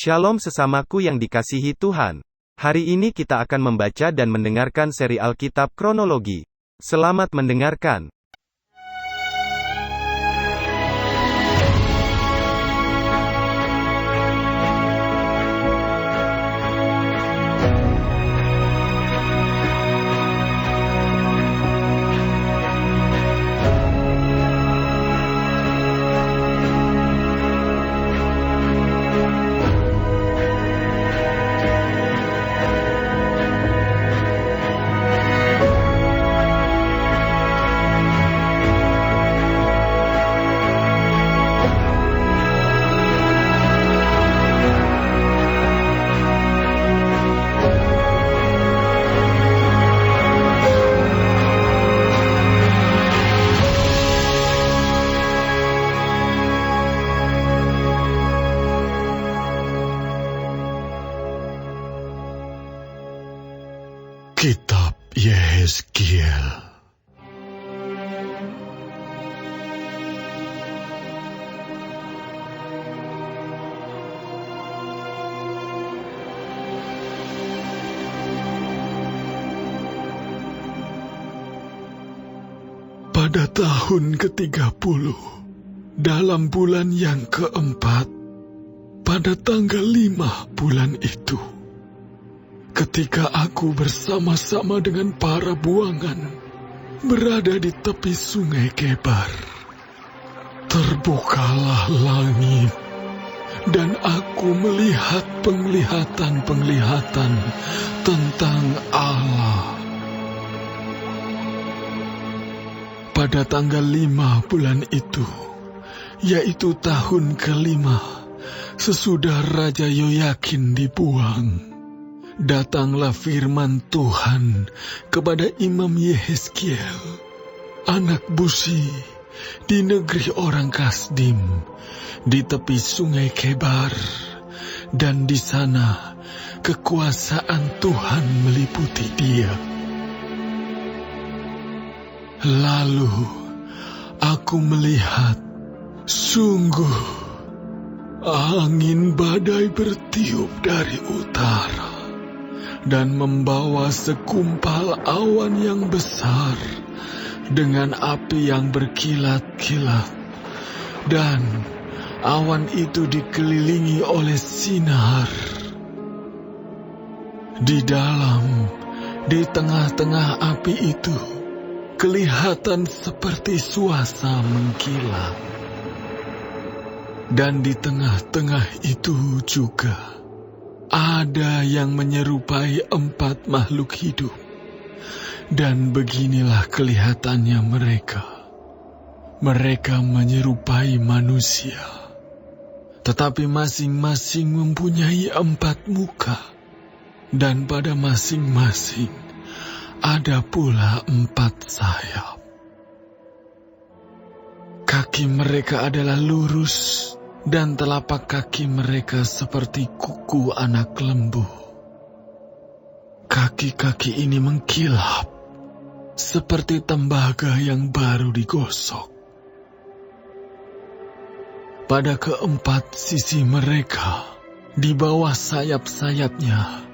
Shalom sesamaku yang dikasihi Tuhan. Hari ini kita akan membaca dan mendengarkan seri Alkitab Kronologi. Selamat mendengarkan. Kitab Yehezkiel. Pada tahun ke-30, dalam bulan yang keempat, pada tanggal 5 bulan itu, ketika aku bersama-sama dengan para buangan berada di tepi sungai Kebar, terbukalah langit dan aku melihat penglihatan-penglihatan tentang Allah. Pada tanggal 5 bulan itu, yaitu tahun ke-5, sesudah Raja Yoyakin dibuang, datanglah firman Tuhan kepada Imam Yehezkiel, anak Busi, di negeri orang Kasdim, di tepi sungai Kebar, dan di sana kekuasaan Tuhan meliputi dia. Lalu aku melihat, sungguh, angin badai bertiup dari utara dan membawa segumpal awan yang besar dengan api yang berkilat-kilat, dan awan itu dikelilingi oleh sinar. Di tengah-tengah api itu, kelihatan seperti suasa mengkilat. Dan di tengah-tengah itu juga ada yang menyerupai 4 makhluk hidup. Dan beginilah kelihatannya mereka. Mereka menyerupai manusia, tetapi masing-masing mempunyai 4 muka, dan pada masing-masing ada pula 4 sayap. Kaki mereka adalah lurus, dan telapak kaki mereka seperti kuku anak lembu. Kaki-kaki ini mengkilap, seperti tembaga yang baru digosok. Pada keempat sisi mereka, di bawah sayap-sayapnya,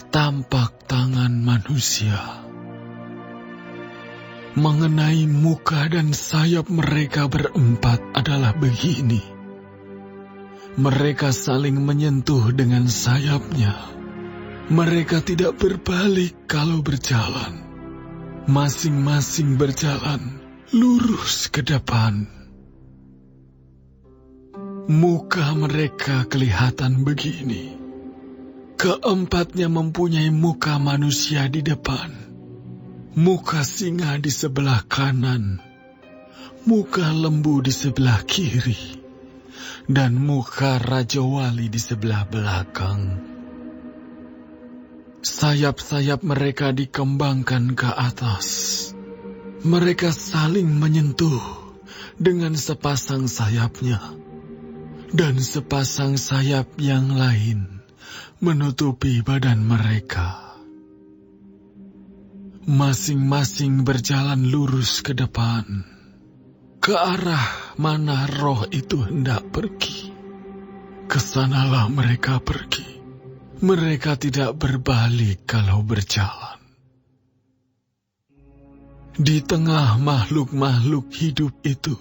tampak tangan manusia. Mengenai muka dan sayap mereka berempat adalah begini. Mereka saling menyentuh dengan sayapnya. Mereka tidak berbalik kalau berjalan. Masing-masing berjalan lurus ke depan. Muka mereka kelihatan begini. Keempatnya mempunyai muka manusia di depan, muka singa di sebelah kanan, muka lembu di sebelah kiri, dan muka Raja Wali di sebelah belakang. Sayap-sayap mereka dikembangkan ke atas. Mereka saling menyentuh dengan sepasang sayapnya, dan sepasang sayap yang lain menutupi badan mereka. Masing-masing berjalan lurus ke depan, ke arah mana roh itu hendak pergi. kesanalah mereka pergi. Mereka tidak berbalik kalau berjalan. Di tengah makhluk-makhluk hidup itu,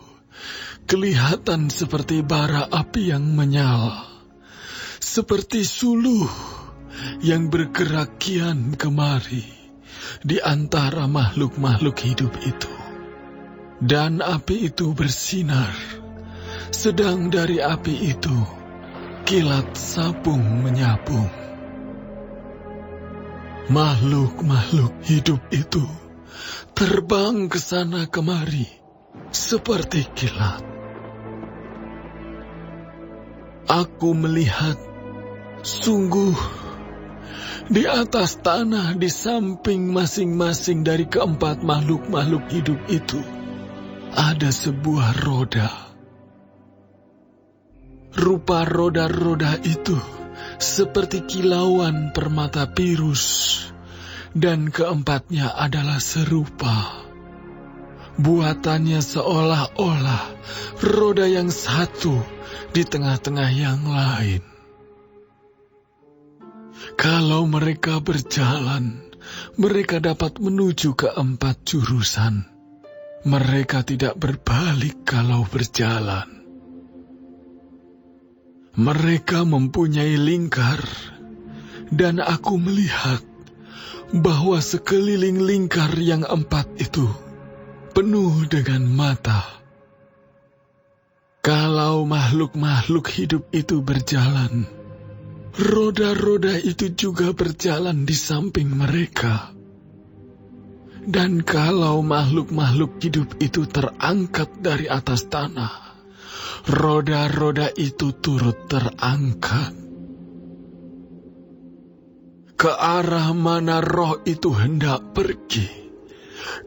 kelihatan seperti bara api yang menyala, seperti suluh yang bergerak kian kemari di antara makhluk-makhluk hidup itu. Dan api itu bersinar, sedang dari api itu kilat sabung menyabung. Makhluk-makhluk hidup itu terbang ke sana kemari seperti kilat. Aku melihat, sungguh, di atas tanah di samping masing-masing dari keempat makhluk-makhluk hidup itu ada sebuah roda. Rupa roda-roda itu seperti kilauan permata pirus, dan keempatnya adalah serupa. Buatannya seolah-olah roda yang satu di tengah-tengah yang lain. Kalau mereka berjalan, mereka dapat menuju ke 4 jurusan. Mereka tidak berbalik kalau berjalan. Mereka mempunyai lingkar, dan aku melihat bahwa sekeliling lingkar yang 4 itu penuh dengan mata. Kalau makhluk-makhluk hidup itu berjalan, roda-roda itu juga berjalan di samping mereka. Dan kalau makhluk-makhluk hidup itu terangkat dari atas tanah, roda-roda itu turut terangkat. Ke arah mana roh itu hendak pergi,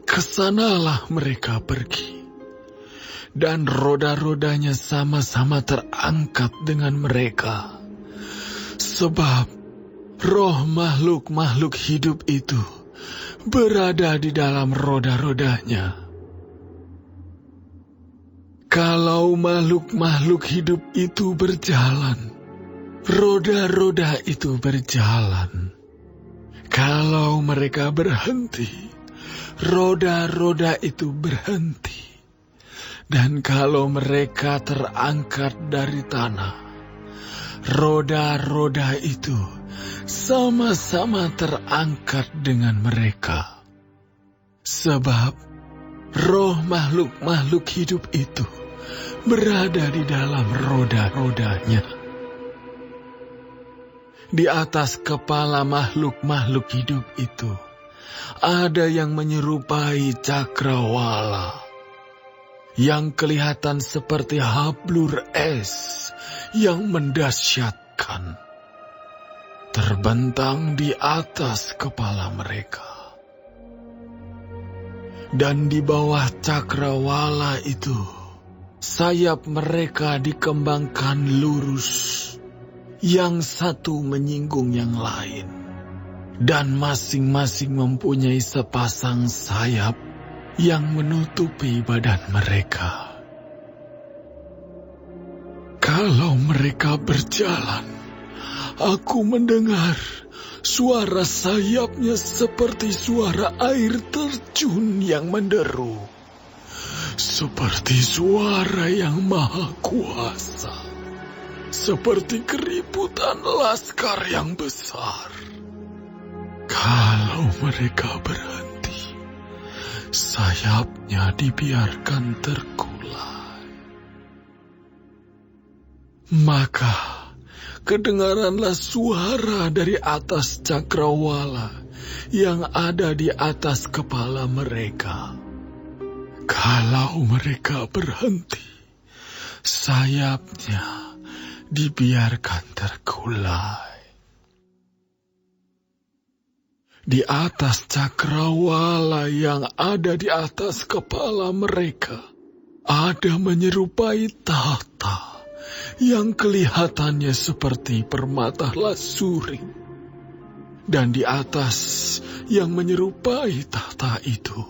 kesanalah mereka pergi. Dan roda-rodanya sama-sama terangkat dengan mereka. Sebab roh makhluk-makhluk hidup itu berada di dalam roda-rodanya. Kalau makhluk-makhluk hidup itu berjalan, roda-roda itu berjalan. Kalau mereka berhenti, roda-roda itu berhenti. Dan kalau mereka terangkat dari tanah, roda-roda itu sama-sama terangkat dengan mereka. Sebab roh makhluk-makhluk hidup itu berada di dalam roda-rodanya. Di atas kepala makhluk-makhluk hidup itu ada yang menyerupai cakrawala, yang kelihatan seperti hablur es yang mendahsyatkan, terbentang di atas kepala mereka. Dan di bawah cakrawala itu, sayap mereka dikembangkan lurus, yang satu menyinggung yang lain, dan masing-masing mempunyai sepasang sayap yang menutupi badan mereka. Kalau mereka berjalan, aku mendengar suara sayapnya seperti suara air terjun yang menderu, seperti suara yang maha kuasa, seperti keributan laskar yang besar. Kalau mereka berhenti, sayapnya dibiarkan terkulai. Maka kedengaranlah suara dari atas cakrawala yang ada di atas kepala mereka. Kalau mereka berhenti, sayapnya dibiarkan terkulai. Di atas cakrawala yang ada di atas kepala mereka, ada menyerupai tahta yang kelihatannya seperti permata lasuri. Dan di atas yang menyerupai tahta itu,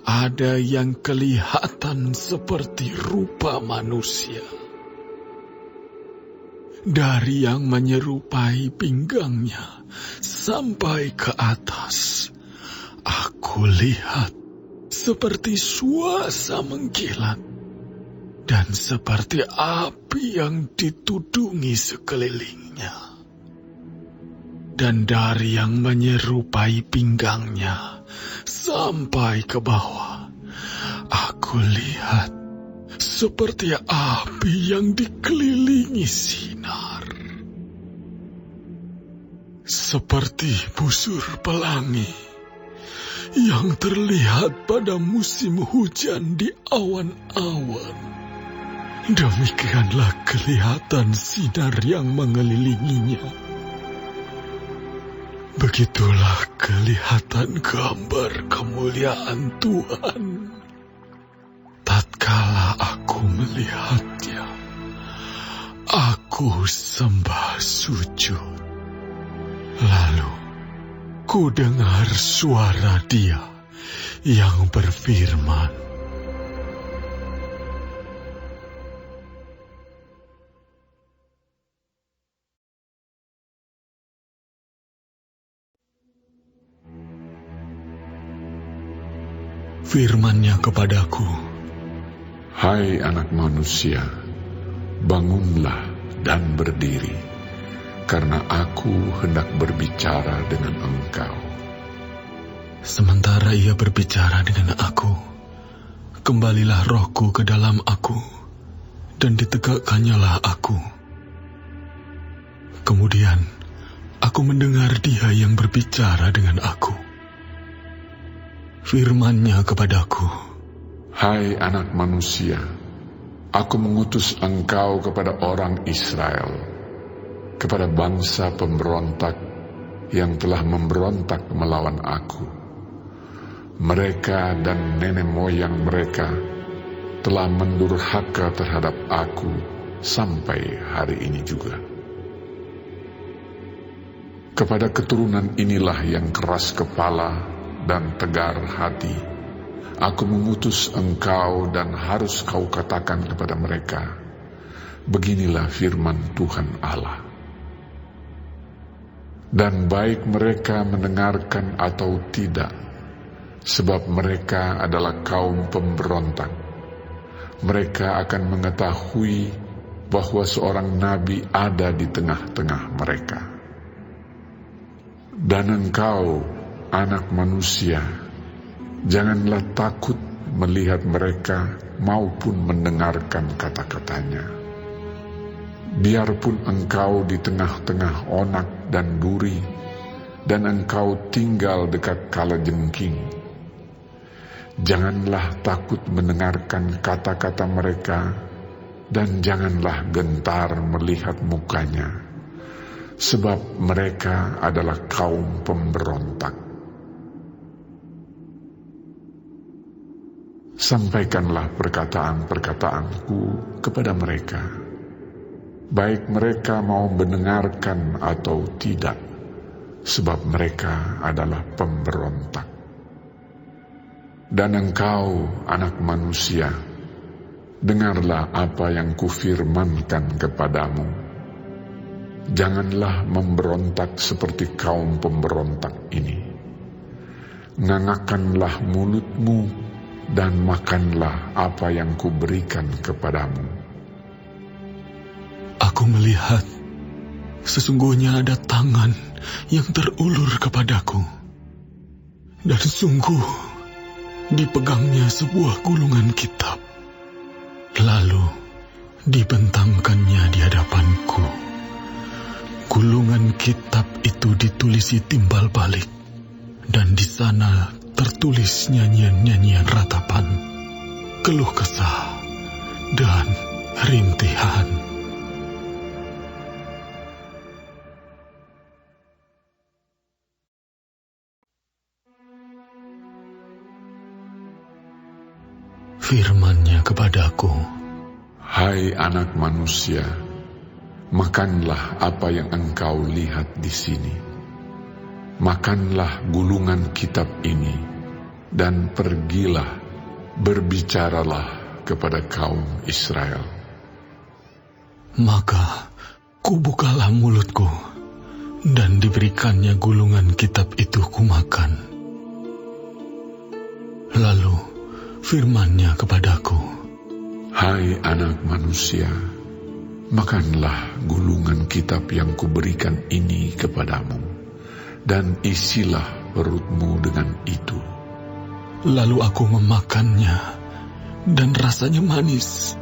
ada yang kelihatan seperti rupa manusia. dari yang menyerupai pinggangnya sampai ke atas. Aku lihat seperti suasa mengkilat dan seperti api yang ditudungi sekelilingnya. Dan dari yang menyerupai pinggangnya sampai ke bawah, aku lihat seperti api yang dikelilingi sinar. Seperti busur pelangi yang terlihat pada musim hujan di awan-awan. Demikianlah kelihatan sinar yang mengelilinginya. Begitulah kelihatan gambar kemuliaan Tuhan. Tatkala aku melihatnya, aku sembah sujud. Lalu, ku dengar suara Dia yang berfirman, firman-Nya kepadaku, "Hai anak manusia, bangunlah dan berdiri, karena aku hendak berbicara dengan engkau." Sementara Ia berbicara dengan aku, kembalilah rohku ke dalam aku, dan ditegakkannya aku. Kemudian, aku mendengar Dia yang berbicara dengan aku. Firman-Nya kepadaku, "Hai anak manusia, aku mengutus engkau kepada orang Israel, kepada bangsa pemberontak yang telah memberontak melawan aku. Mereka dan nenek moyang mereka telah mendurhaka terhadap aku sampai hari ini juga. Kepada keturunan inilah yang keras kepala dan tegar hati, aku mengutus engkau dan harus kau katakan kepada mereka, beginilah firman Tuhan Allah. Dan baik mereka mendengarkan atau tidak, sebab mereka adalah kaum pemberontak, mereka akan mengetahui bahwa seorang nabi ada di tengah-tengah mereka. Dan engkau, anak manusia, janganlah takut melihat mereka maupun mendengarkan kata-katanya. Biarpun engkau di tengah-tengah onak dan duri, dan engkau tinggal dekat kalajengking, janganlah takut mendengarkan kata-kata mereka, dan janganlah gentar melihat mukanya, sebab mereka adalah kaum pemberontak. Sampaikanlah perkataan-perkataanku kepada mereka, baik mereka mau mendengarkan atau tidak, sebab mereka adalah pemberontak. Dan engkau, anak manusia, dengarlah apa yang kufirmankan kepadamu. Janganlah memberontak seperti kaum pemberontak ini. Ngangakkanlah mulutmu dan makanlah apa yang kuberikan kepadamu. Aku melihat sesungguhnya ada tangan yang terulur kepadaku, dan sungguh dipegangnya sebuah gulungan kitab, lalu dibentangkannya di hadapanku. Gulungan kitab itu ditulisi timbal balik, dan di sana tertulis nyanyian-nyanyian ratapan, keluh kesah, dan rintihan. Firman-Nya kepadaku, "Hai anak manusia, makanlah apa yang engkau lihat di sini. Makanlah gulungan kitab ini, dan pergilah, berbicaralah kepada kaum Israel." Maka Kubukalah mulutku, dan diberikannya gulungan kitab itu kumakan. Lalu firman-Nya kepadaku, Hai anak manusia, makanlah gulungan kitab yang kuberikan ini kepadamu, dan isilah perutmu dengan itu. Lalu aku memakannya, dan rasanya manis,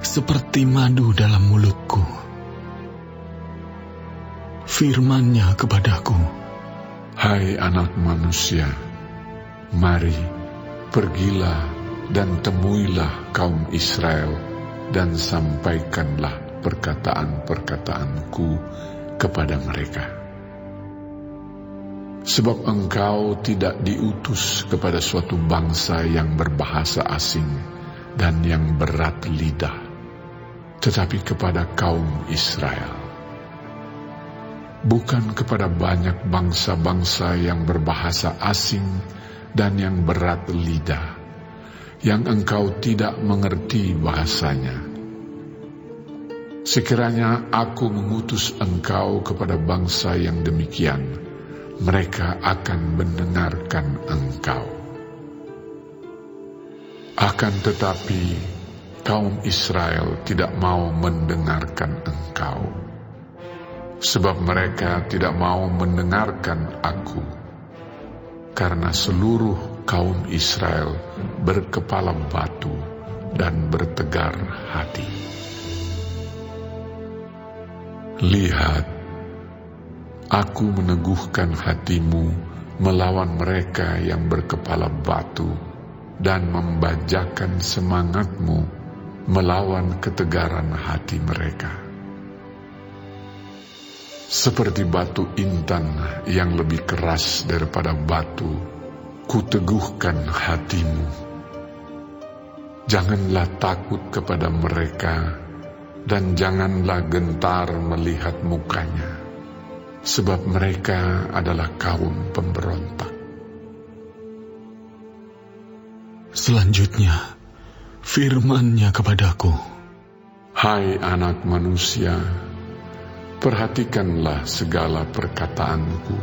seperti madu dalam mulutku. Firman-Nya kepadaku, Hai anak manusia, mari, pergilah dan temuilah kaum Israel, dan sampaikanlah perkataan-perkataanku kepada mereka. Sebab engkau tidak diutus kepada suatu bangsa yang berbahasa asing dan yang berat lidah, tetapi kepada kaum Israel. Bukan kepada banyak bangsa-bangsa yang berbahasa asing dan yang berat lidah, yang engkau tidak mengerti bahasanya. Sekiranya aku mengutus engkau kepada bangsa yang demikian, mereka akan mendengarkan engkau. Akan tetapi, kaum Israel tidak mau mendengarkan engkau, sebab mereka tidak mau mendengarkan aku, karena seluruh kaum Israel berkepala batu dan bertegar hati. Lihat, aku meneguhkan hatimu melawan mereka yang berkepala batu dan membajakan semangatmu melawan ketegaran hati mereka. Seperti batu intan yang lebih keras daripada batu, kuteguhkan hatimu. Janganlah takut kepada mereka, dan janganlah gentar melihat mukanya, sebab mereka adalah kaum pemberontak. Selanjutnya, firman-Nya kepadaku, Hai anak manusia, perhatikanlah segala perkataanku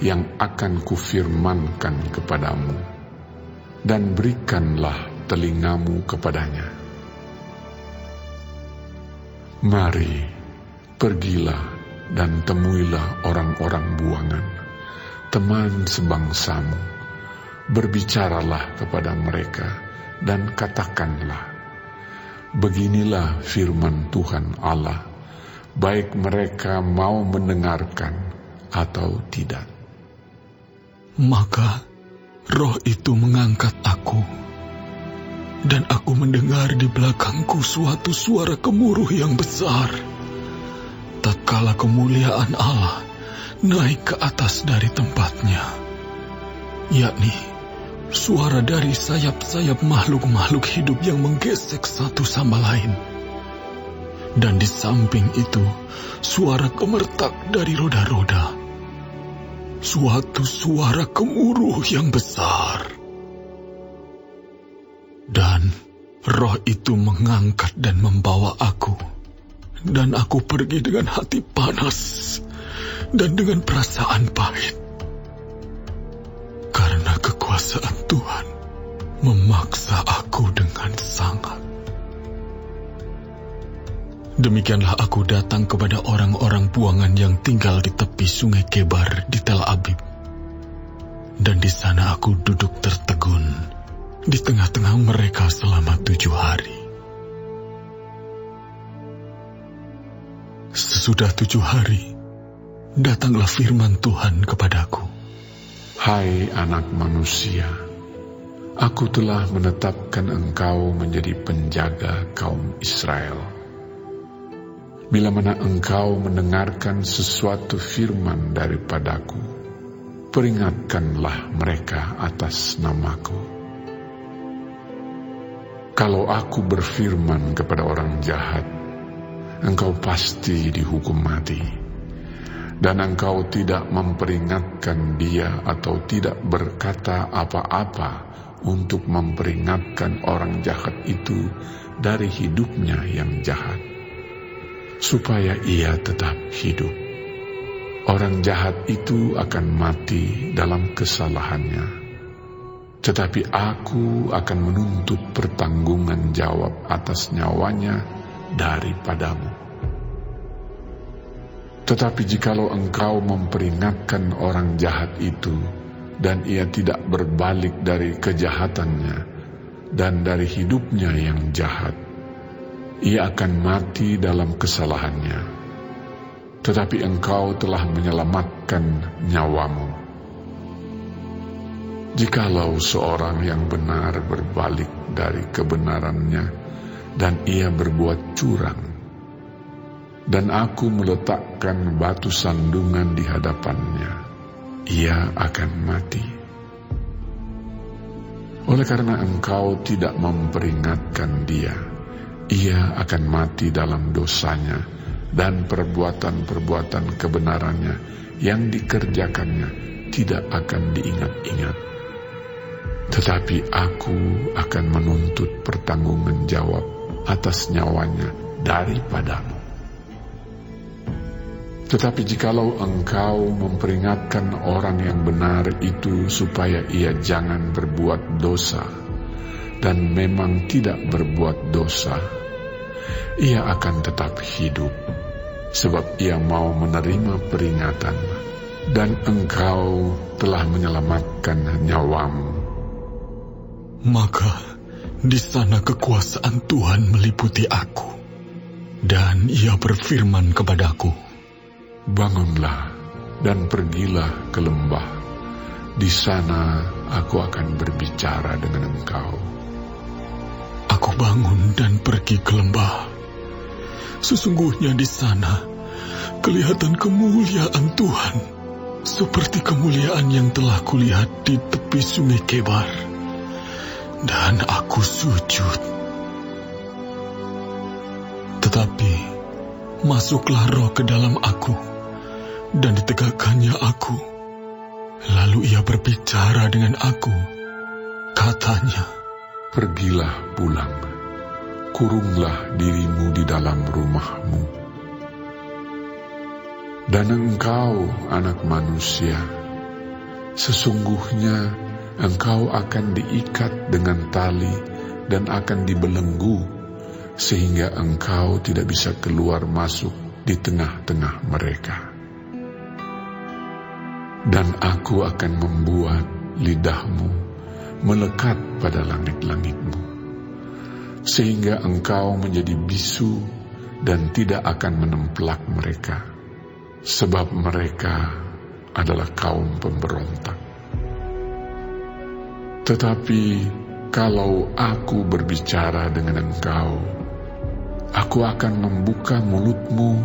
yang akan kufirmankan kepadamu, dan berikanlah telingamu kepadanya. Mari, pergilah dan temuilah orang-orang buangan, teman sebangsamu. Berbicaralah kepada mereka dan katakanlah, beginilah firman Tuhan Allah, baik mereka mau mendengarkan atau tidak. Maka roh itu mengangkat aku, dan aku mendengar di belakangku suatu suara gemuruh yang besar, tatkala kemuliaan Allah naik ke atas dari tempatnya, yakni suara dari sayap-sayap makhluk-makhluk hidup yang menggesek satu sama lain. Dan di samping itu, suara gemertak dari roda-roda. Suatu suara gemuruh yang besar. Dan roh itu mengangkat dan membawa aku. Dan aku pergi dengan hati panas dan dengan perasaan pahit. Karena kekuasaan Tuhan memaksa aku dengan sangat. Demikianlah aku datang kepada orang-orang buangan yang tinggal di tepi sungai Kebar di Tel Abib. Dan di sana aku duduk tertegun di tengah-tengah mereka selama 7 hari. Sesudah 7 hari, datanglah firman Tuhan kepadaku. Hai anak manusia, aku telah menetapkan engkau menjadi penjaga kaum Israel. Bila mana engkau mendengarkan sesuatu firman daripadaku, peringatkanlah mereka atas namaku. Kalau aku berfirman kepada orang jahat, engkau pasti dihukum mati, dan engkau tidak memperingatkan dia atau tidak berkata apa-apa untuk memperingatkan orang jahat itu dari hidupnya yang jahat. supaya ia tetap hidup. Orang jahat itu akan mati dalam kesalahannya, tetapi aku akan menuntut pertanggungan jawab atas nyawanya daripadamu. Tetapi jikalau engkau memperingatkan orang jahat itu, dan ia tidak berbalik dari kejahatannya dan dari hidupnya yang jahat, ia akan mati dalam kesalahannya. Tetapi engkau telah menyelamatkan nyawamu. Jikalau seorang yang benar berbalik dari kebenarannya dan ia berbuat curang, dan aku meletakkan batu sandungan di hadapannya, ia akan mati. Oleh karena engkau tidak memperingatkan dia, ia akan mati dalam dosanya, dan perbuatan-perbuatan kebenarannya yang dikerjakannya tidak akan diingat-ingat. Tetapi aku akan menuntut pertanggungan jawab atas nyawanya daripadamu. Tetapi jikalau engkau memperingatkan orang yang benar itu supaya ia jangan berbuat dosa, dan memang tidak berbuat dosa, ia akan tetap hidup, sebab ia mau menerima peringatan, dan engkau telah menyelamatkan nyawamu. Maka di sana kekuasaan Tuhan meliputi aku, dan ia berfirman kepadaku, bangunlah dan pergilah ke lembah. Di sana aku akan berbicara dengan engkau. Aku bangun dan pergi ke lembah. Sesungguhnya di sana kelihatan kemuliaan Tuhan, seperti kemuliaan yang telah kulihat di tepi sungai Kebar. Dan aku sujud. Tetapi masuklah roh ke dalam aku, dan ditegakkannya aku. Lalu ia berbicara dengan aku. Katanya, pergilah pulang, kurunglah dirimu di dalam rumahmu. Dan engkau, anak manusia, sesungguhnya engkau akan diikat dengan tali dan akan dibelenggu, sehingga engkau tidak bisa keluar masuk di tengah-tengah mereka. Dan aku akan membuat lidahmu melekat pada langit-langitmu, sehingga engkau menjadi bisu dan tidak akan menemplak mereka, sebab mereka adalah kaum pemberontak. Tetapi kalau aku berbicara dengan engkau, aku akan membuka mulutmu,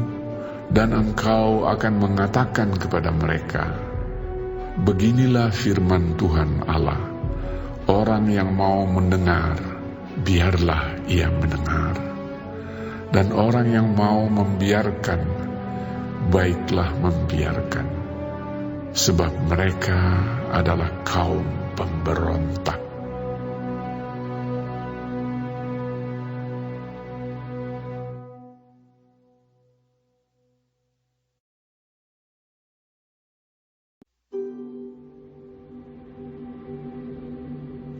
dan engkau akan mengatakan kepada mereka, beginilah firman Tuhan Allah. Orang yang mau mendengar, biarlah ia mendengar. Dan orang yang mau membiarkan, baiklah membiarkan. Sebab mereka adalah kaum pemberontak.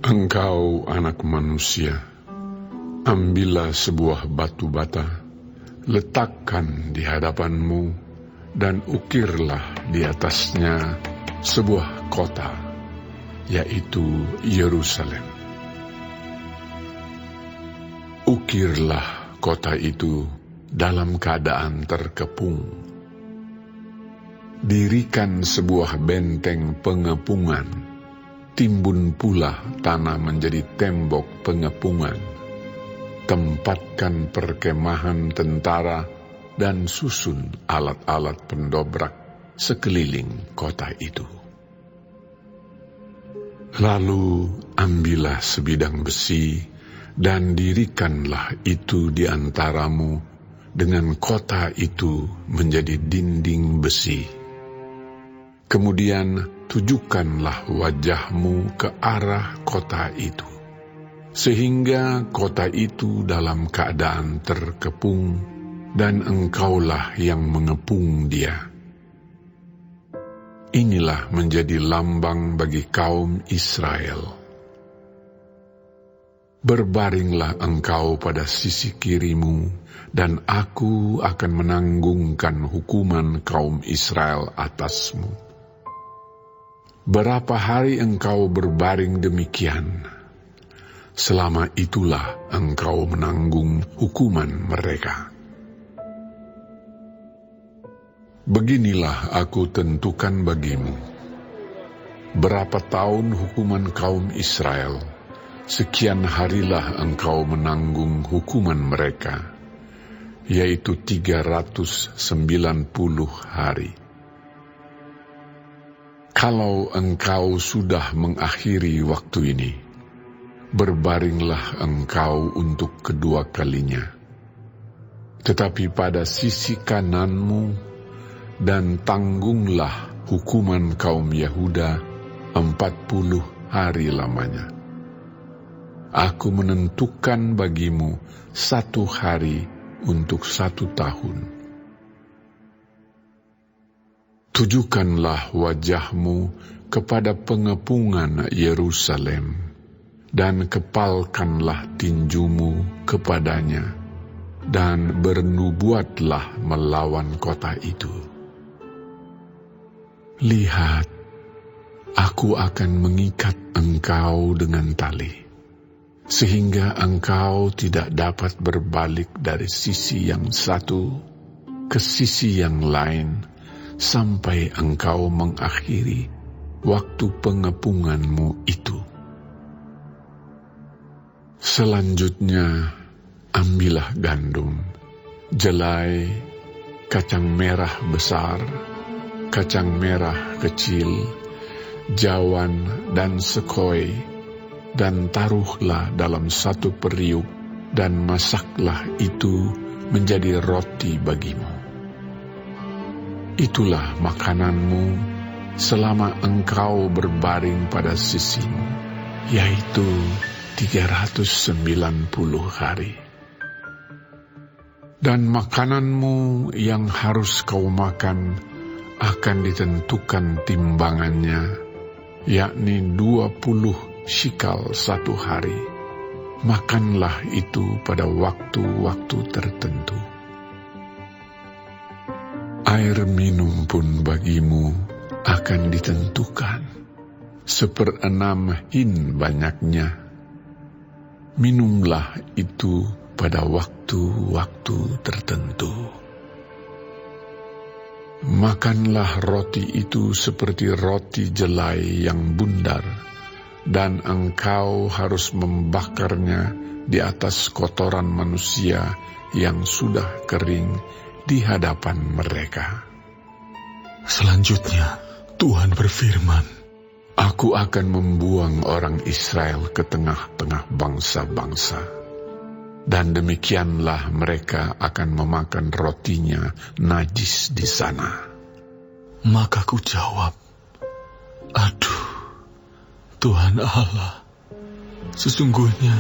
Engkau anak manusia, ambillah sebuah batu bata, letakkan di hadapanmu, dan ukirlah di atasnya sebuah kota, yaitu Yerusalem. Ukirlah kota itu dalam keadaan terkepung. Dirikan sebuah benteng pengepungan, timbun pula tanah menjadi tembok pengepungan. Tempatkan perkemahan tentara dan susun alat-alat pendobrak sekeliling kota itu. Lalu ambillah sebidang besi dan dirikanlah itu di antaramu dengan kota itu menjadi dinding besi. Kemudian tujukanlah wajahmu ke arah kota itu, sehingga kota itu dalam keadaan terkepung dan Engkaulah yang mengepung dia. Inilah menjadi lambang bagi kaum Israel. Berbaringlah engkau pada sisi kirimu, dan aku akan menanggungkan hukuman kaum Israel atasmu. Berapa hari engkau berbaring demikian, selama itulah engkau menanggung hukuman mereka. Beginilah aku tentukan bagimu, berapa tahun hukuman kaum Israel, sekian harilah engkau menanggung hukuman mereka, yaitu 390 hari. Kalau engkau sudah mengakhiri waktu ini, berbaringlah engkau untuk kedua kalinya. Tetapi pada sisi kananmu, dan tanggunglah hukuman kaum Yehuda 40 hari lamanya. Aku menentukan bagimu 1 hari untuk 1 tahun. Tujukanlah wajahmu kepada pengepungan Yerusalem, dan kepalkanlah tinjumu kepadanya, dan bernubuatlah melawan kota itu. Lihat, aku akan mengikat engkau dengan tali, sehingga engkau tidak dapat berbalik dari sisi yang satu ke sisi yang lain, sampai engkau mengakhiri waktu pengepunganmu itu. Selanjutnya, ambillah gandum, jelai, kacang merah besar, kacang merah kecil, jawan, dan sekoi, dan taruhlah dalam 1 periuk, dan masaklah itu menjadi roti bagimu. Itulah makananmu selama engkau berbaring pada sisimu, yaitu 390 hari. Dan makananmu yang harus kau makan akan ditentukan timbangannya, yakni 20 shikal 1 hari. Makanlah itu pada waktu-waktu tertentu. Air minum pun bagimu akan ditentukan, 1/6 hin banyaknya. Minumlah itu pada waktu-waktu tertentu. Makanlah roti itu seperti roti jelai yang bundar, dan engkau harus membakarnya di atas kotoran manusia yang sudah kering di hadapan mereka. Selanjutnya, Tuhan berfirman, Aku akan membuang orang Israel ke tengah-tengah bangsa-bangsa, dan demikianlah mereka akan memakan rotinya najis di sana. Maka ku jawab, aduh, Tuhan Allah, sesungguhnya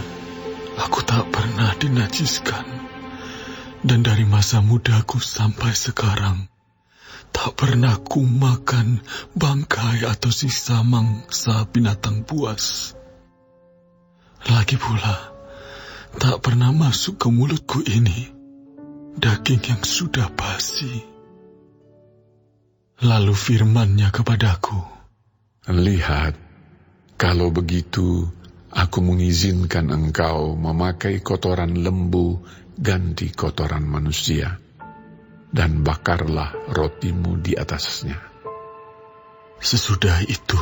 aku tak pernah dinajiskan, dan dari masa mudaku sampai sekarang, tak pernah ku makan bangkai atau sisa mangsa binatang buas. Lagi pula, tak pernah masuk ke mulutku ini daging yang sudah basi. Lalu firman-Nya kepadaku, Lihat, kalau begitu aku mengizinkan engkau memakai kotoran lembu ganti kotoran manusia, dan bakarlah rotimu di atasnya. Sesudah itu,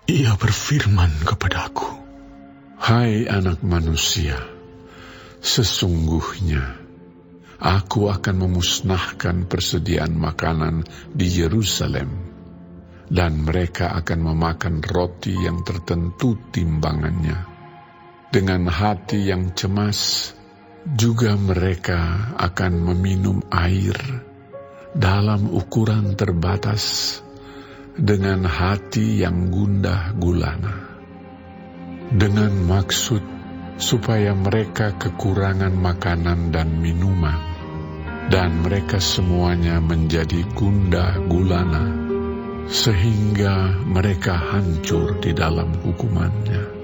Ia berfirman kepadaku, Hai anak manusia, sesungguhnya aku akan memusnahkan persediaan makanan di Yerusalem, dan mereka akan memakan roti yang tertentu timbangannya. Dengan hati yang cemas, juga mereka akan meminum air dalam ukuran terbatas, dengan hati yang gundah gulana, dengan maksud supaya mereka kekurangan makanan dan minuman, dan mereka semuanya menjadi gundah gulana, sehingga mereka hancur di dalam hukumannya.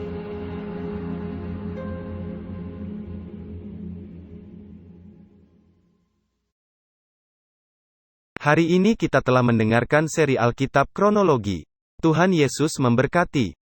Hari ini kita telah mendengarkan seri Alkitab Kronologi. Tuhan Yesus memberkati.